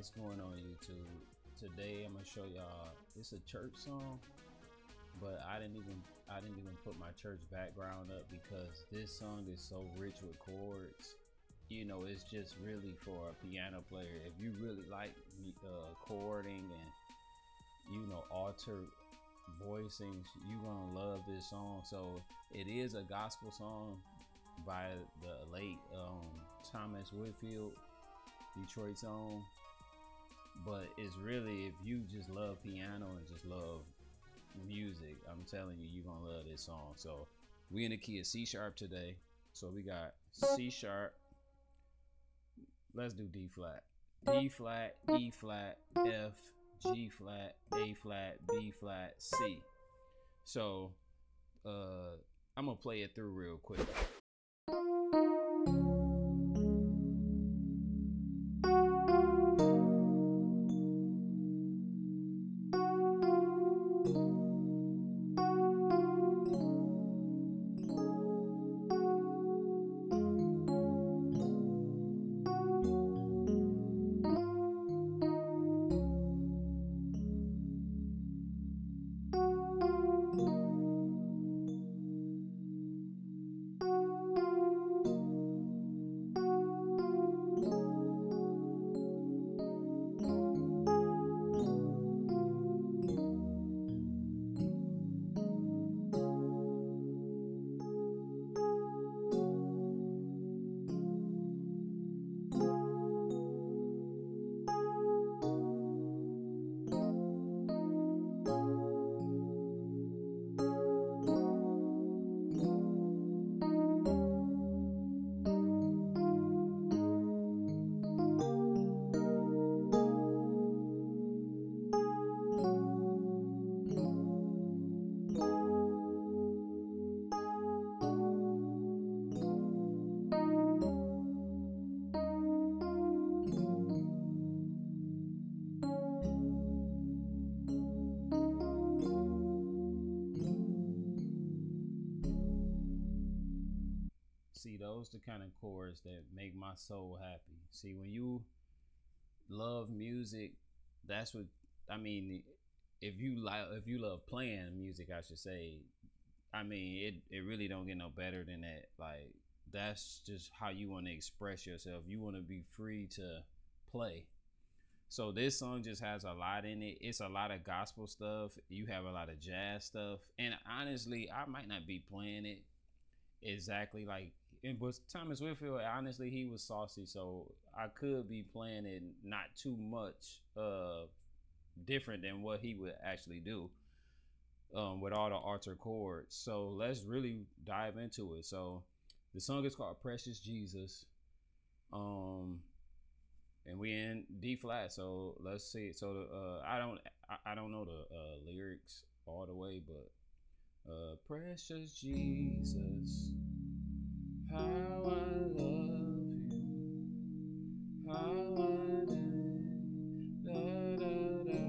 What's going on YouTube? Today I'm gonna show y'all, it's a church song, but I didn't even put my church background up because this song is so rich with chords. You know, it's just really for a piano player. If you really like chording and alter voicings, you're gonna love this song. So it is a gospel song by the late Thomas Whitfield, Detroit's own. But it's really, if you just love piano and just love music, I'm telling you, you're gonna love this song. So we in the key of C sharp today. So we got C sharp. Let's do D flat. D flat, E flat, F, G flat, A flat, B flat, C. So I'm gonna play it through real quick. See, those the kind of chords that make my soul happy. See, when you love music, that's what I mean. If you love playing music, I should say. I mean, it really don't get no better than that. Like, that's just how you want to express yourself. You want to be free to play. So this song just has a lot in it. It's a lot of gospel stuff. You have a lot of jazz stuff. And honestly, I might not be playing it exactly like it was Thomas Whitfield. Honestly, he was saucy, so I could be playing it not too much different than what he would actually do with all the altered chords. So let's really dive into it. So the song is called Precious Jesus, and we in D flat. So let's see. So I don't know the lyrics all the way, but precious Jesus, how I love you, how I do, da da da,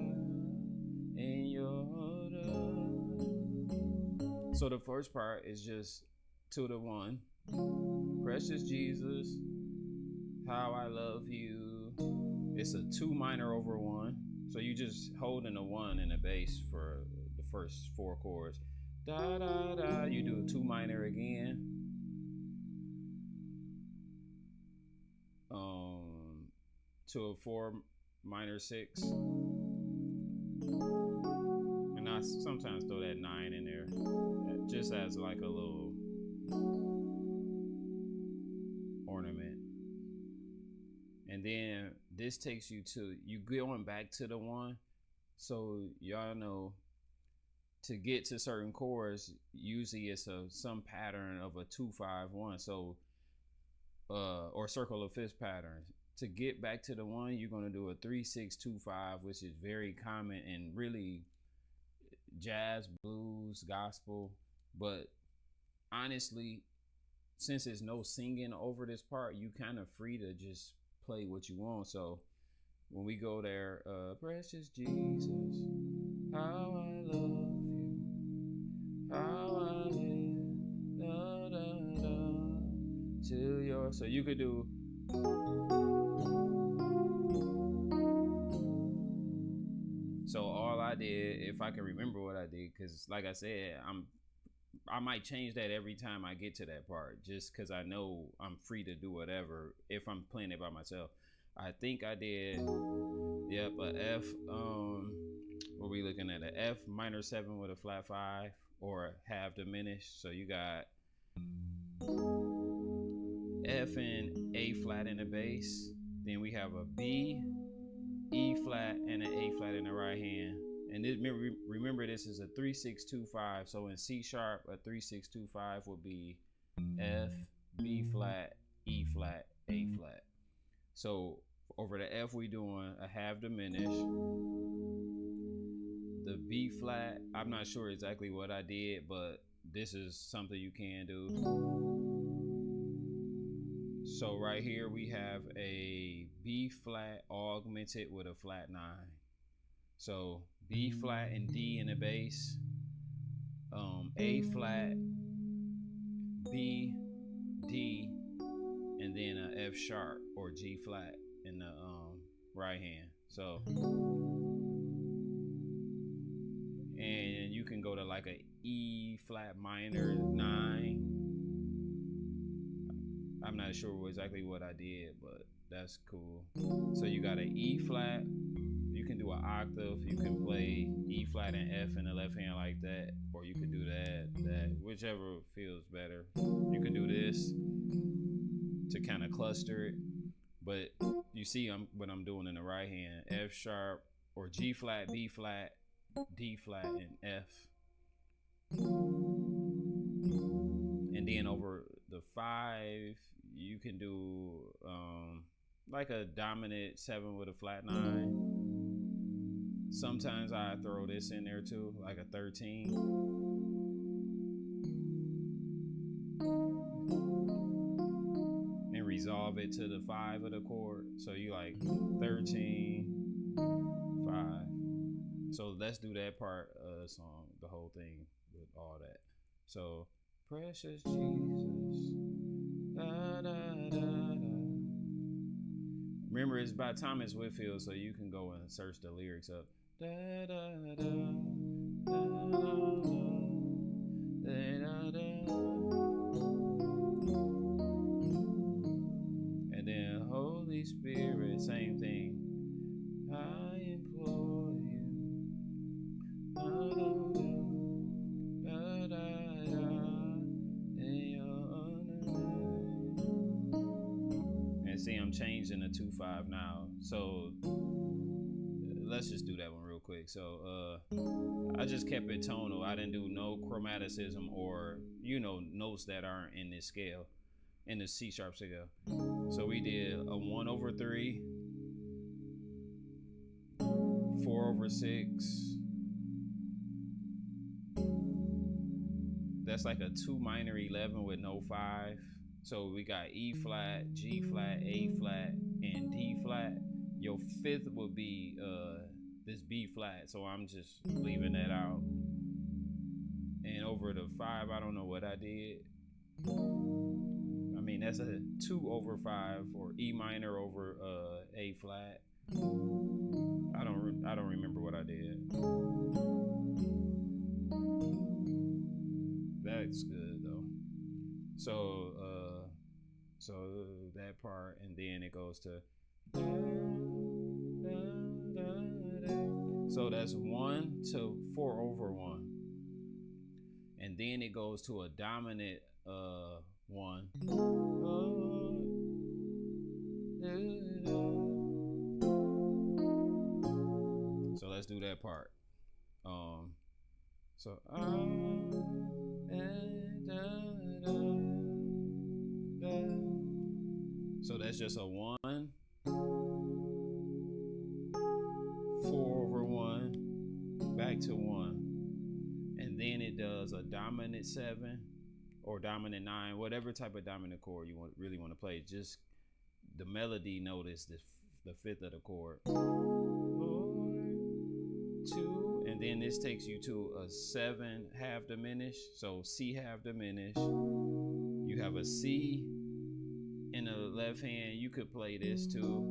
in your love. So the first part is just 2 to 1. Precious Jesus, how I love you. It's a 2 minor over 1. So you just holding a 1 in the bass for the first 4 chords. Da da da. You do a 2 minor again. To a 4 minor 6. And I sometimes throw that 9 in there. That just as like a little ornament. And then this takes you to, you going back to the 1. So y'all know, to get to certain chords, usually it's some pattern of a 2-5-1. So or circle of fifths pattern. To get back to the 1, you're going to do a 3-6-2-5, which is very common in really jazz, blues, gospel. But honestly, since there's no singing over this part, you kind of free to just play what you want. So when we go there, precious Jesus, how I love you, how I live, da da da, till your. So you could do did, if I can remember what I did, because like I said, I might change that every time I get to that part, just because I know I'm free to do whatever if I'm playing it by myself. I think I did, yep, a F. What we looking at? A F minor 7 with a flat 5, or half diminished. So you got F and A flat in the bass. Then we have a B, E flat, and an A flat in the right hand. And this, remember, this is a 3-6-2-5. So in C sharp, a 3-6-2-5 would be F, B flat, E flat, A flat. So over the F, we doing a half diminished. The B flat, I'm not sure exactly what I did, but this is something you can do. So right here we have a B flat augmented with a flat 9. So B flat and D in the bass, A flat, B, D, and then a F sharp or G flat in the right hand. So, and you can go to like a E flat minor 9. I'm not sure exactly what I did, but that's cool. So you got an E flat. You can do an octave. You can play E flat and F in the left hand like that, or you can do that, whichever feels better. You can do this to kind of cluster it, but you see what I'm doing in the right hand: F sharp or G flat, B flat, D flat, and F. And then over the 5, you can do like a dominant 7 with a flat 9. Sometimes I throw this in there too, like a 13. And resolve it to the 5 of the chord. So you like 13, 5. So let's do that part of the song, the whole thing with all that. So, precious Jesus. Da, da, da, da. Remember, it's by Thomas Whitfield, so you can go and search the lyrics up. Da, da, da, da, da, da, da. And then Holy Spirit, same thing. I implore you. Da, da, da, da, da, in your honor. And see, I'm changing the 2-5 now. So let's just do that one real quick. So I just kept it tonal. I didn't do no chromaticism or notes that aren't in this scale, in the C sharp scale. So we did a 1/3, 4/6. That's like a 2 minor 11 with no 5. So we got E flat, G flat, A flat, and D flat. Your 5th would be this B flat, so I'm just leaving that out. And over the 5, I don't know what I did. I mean, that's a 2/5 or E minor over A flat. I don't remember what I did. That's good though. So that part, and then it goes to. So that's 1 to 4/1, and then it goes to a dominant 1. So let's do that part. So that's just a 1, 4/1, back to 1, and then it does a dominant 7 or dominant 9, whatever type of dominant chord you really want to play. Just the melody note is the 5th of the chord. 2, and then this takes you to a 7 half diminished. So C half diminished. You have a C in the left hand. You could play this too.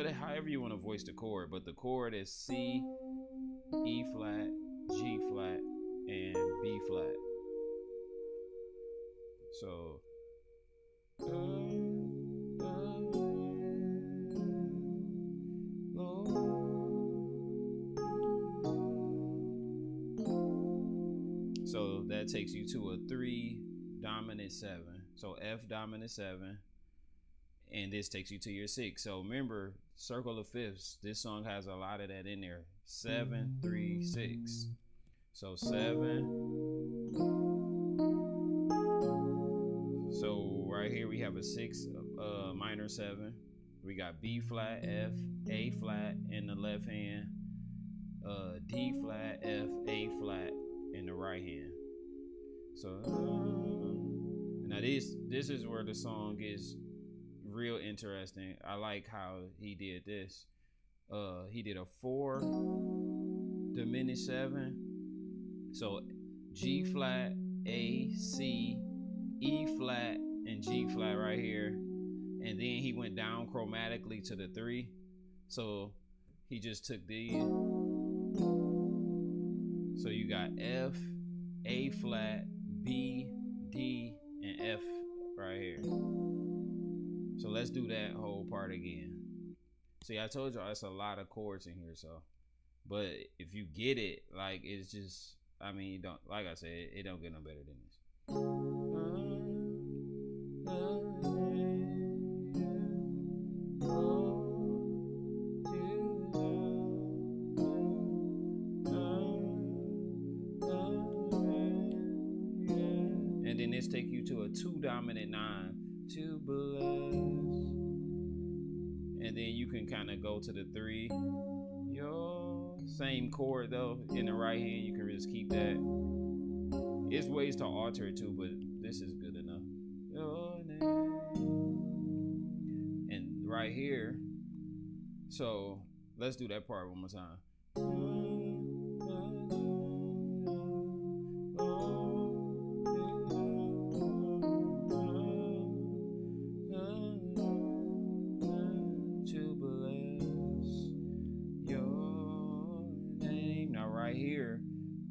however you want to voice the chord, but the chord is C, E flat, G flat, and B flat. So so that takes you to a 3 dominant 7. So F dominant 7, and this takes you to your 6. So remember, circle of fifths. This song has a lot of that in there. 7, 3, 6. So 7. So right here we have a 6 minor 7. We got B flat, F, A flat in the left hand, D flat, F, A flat in the right hand. So now this is where the song gets real interesting. I like how he did this. He did a 4 diminished 7. So G flat, A, C, E flat, and G flat right here. And then he went down chromatically to the 3. So he just took these. So you got F, A flat, B, D, and F right here. So let's do that whole part again. See, I told y'all it's a lot of chords in here, so. But if you get it, like, it's just, I mean, don't, like I said, it don't get no better than this. And then this take you to a 2 dominant 9. To bless. And then you can kind of go to the 3. Your same chord though in the right hand. You can just keep that. There's ways to alter it too, but this is good enough. Your name. And right here. So let's do that part one more time. Here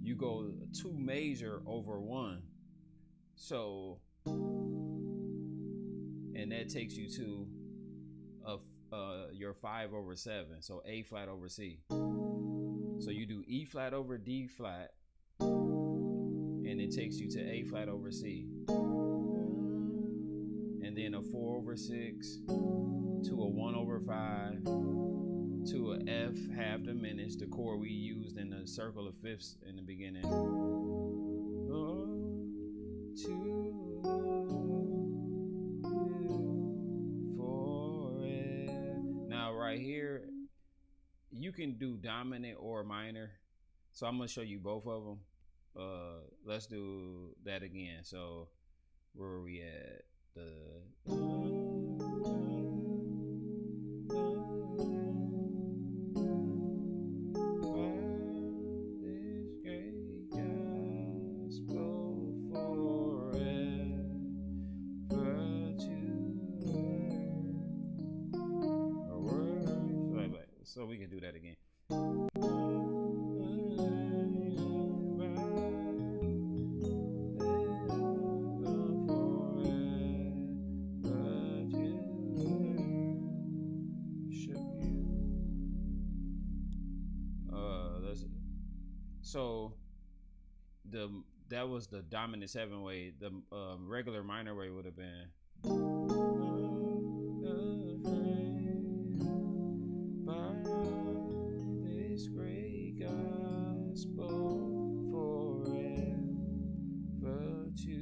you go 2 major over 1, so and that takes you to your 5 over 7, so A flat over C. So you do E flat over D flat, and it takes you to A flat over C, and then a 4 over 6 to a 1 over 5 to a F half diminished, the chord we used in the circle of fifths in the beginning. Now right here, you can do dominant or minor. So I'm gonna show you both of them. Let's do that again. So where are we at? So we can do that again. So that was the dominant 7 way. The regular minor way would have been. Great gospel forever to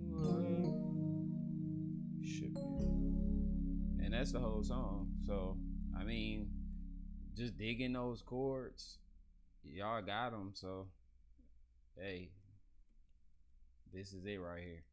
worship you. And that's the whole song. So, I mean, just digging those chords, y'all got them. So, hey, this is it right here.